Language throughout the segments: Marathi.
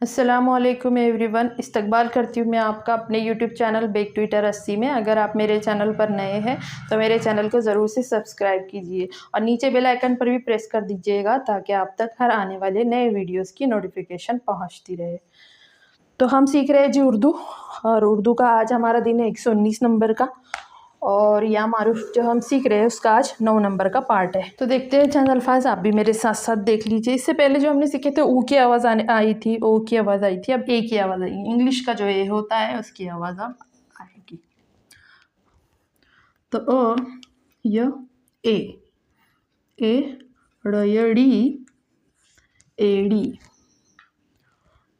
अस्सलामुअलैकुम एवरीवन, इस्तकबाल करती हूँ मैं आपका अपने यूट्यूब चैनल बेक ट्विटर 80 में। अगर आप मेरे चैनल पर नए हैं तो मेरे चैनल को ज़रूर से सब्सक्राइब कीजिए और नीचे बेल आइकन पर भी प्रेस कर दीजिएगा ताकि आप तक हर आने वाले नए वीडियोस की नोटिफिकेशन पहुँचती रहे। तो हम सीख रहे हैं जी उर्दू, और उर्दू का आज हमारा दिन है 119 नंबर का, और या मारूफ जो हम सीख रहे हैं उसका आज 9 नंबर का पार्ट है। तो देखते हैं चंद अल्फाज, आप भी मेरे साथ साथ देख लीजिए। इससे पहले जो हमने सीखे थे ऊ की आवाज़ आई थी, ओ की आवाज़ आई थी, अब ए की आवाज़ आई। इंग्लिश का जो ए होता है उसकी आवाज़ अब आएगी। तो अ य ए रयड़ी एड़ी,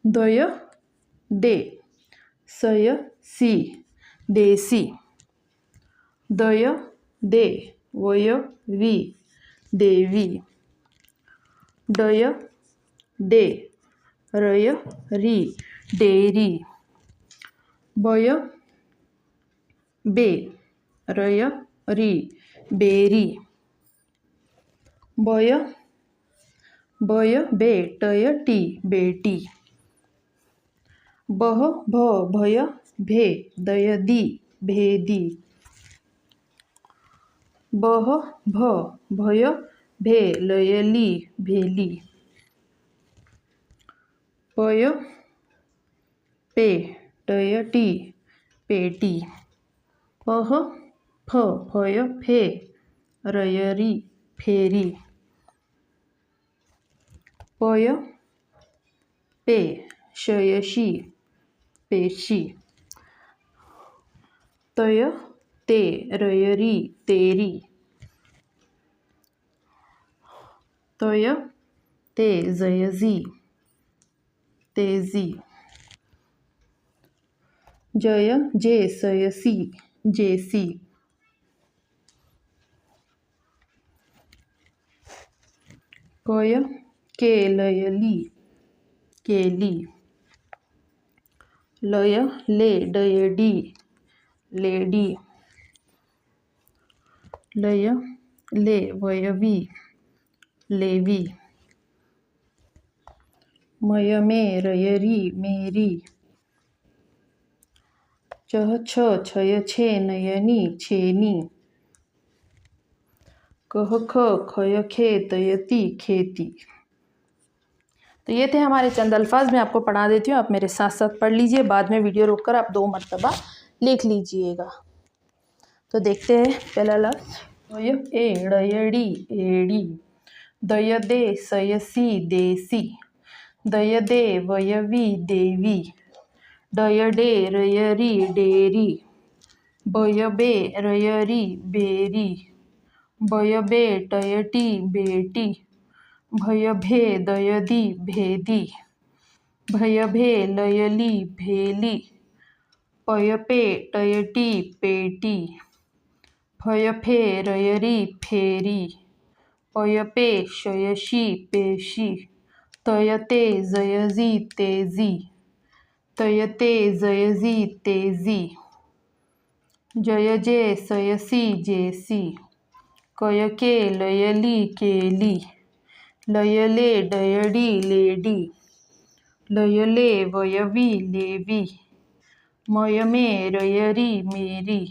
दय डे सय सी देसी, दय दे वय वी देवी, डय डे रय री डेरी, बय बे रय री बेरी, बय बे टय टी बेटी, बह भ भय भे दय दी भेदी, बह भ भय भे लयली भेली, पय पे टय टी पेटी, पह फ फय फे रयरी फेरी, पय पे शयशी पेशी, तय ते रयरी तेरी, तय ते जयजी तेजी, जय जे सयसी जेसी, कय के लयली केली, लय ले डयडी लेडी, लय ले वयवी लेवी, मय मे रयरी मेरी, चह छ छय छे नयनी छेनी, कह ख खय खे तयती खेती। तो ये थे हमारे चंद अल्फाज, मैं आपको पढ़ा देती हूँ, आप मेरे साथ साथ पढ़ लीजिए। बाद में वीडियो रोककर आप 2 मरतबा लिख लीजिएगा। तो देखते हैं पहला लफ्ज़, एड़यड़ी एड़ी, दय दे सयसी देसी, दय दे वयवी देवी, डय डे रयरी डेरी, बय बे रयरी बेरी, बय बे टयटी बेटी, भय भे दयदी भेदी, भय भे लयली भेली, पय पे टयटी पेटी, फय फे रयरी फेरी, पय पे शयशी पेशी, तय ते जयजी तेजी, तय ते जयजी तेजी, जय जे सयसी जेसी, कय के लयली केली, लयले डयडी लेडी, लयले वयवी लेवी, मय मे रयरी मेरी,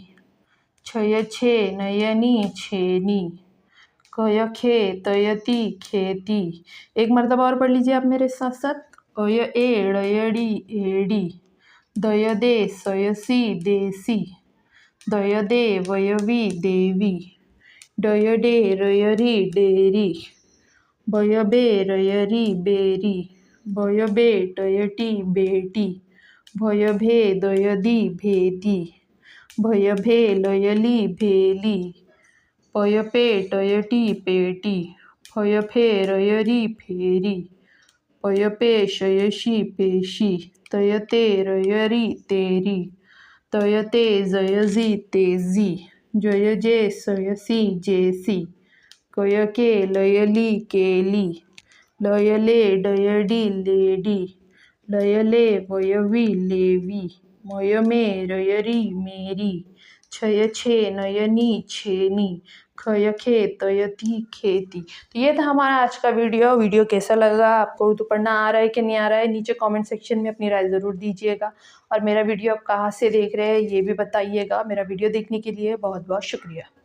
छय छे नयनी छेनी, कय खे तयती खेती। एक मरतबा और पढ़ लीजिए आप मेरे साथ साथ। अय एड़यड़ी एड़ी, दय दे सयसी देसी, दय दे वयवी देवी, डय डे रयरी डेरी, बय बे रयरी बेरी, बय बे टयटी बेटी, भय भे दयदी भेदी, भय भे लयली भेली, पय पे टयटी पेटी, फय फे रयरी फेरी, पय पे शयशी पेशी, तय ते रयरी तेरी, तय ते जयजी तेजी, जय जे सयसी जेसी, कय के लयली केली, लयले डयडी लेडी, लयले वयवी लेवी, मय मे रयरी मेरी, छ य छे, न य नी, छेनी, ख य खेत, य ती, खेती। तो ये था हमारा आज का वीडियो कैसा लगा? आपको उर्दू पढ़ना आ रहा है कि नहीं आ रहा है? नीचे कमेंट सेक्शन में अपनी राय ज़रूर दीजिएगा और मेरा वीडियो आप कहाँ से देख रहे हैं ये भी बताइएगा। मेरा वीडियो देखने के लिए बहुत-बहुत शुक्रिया।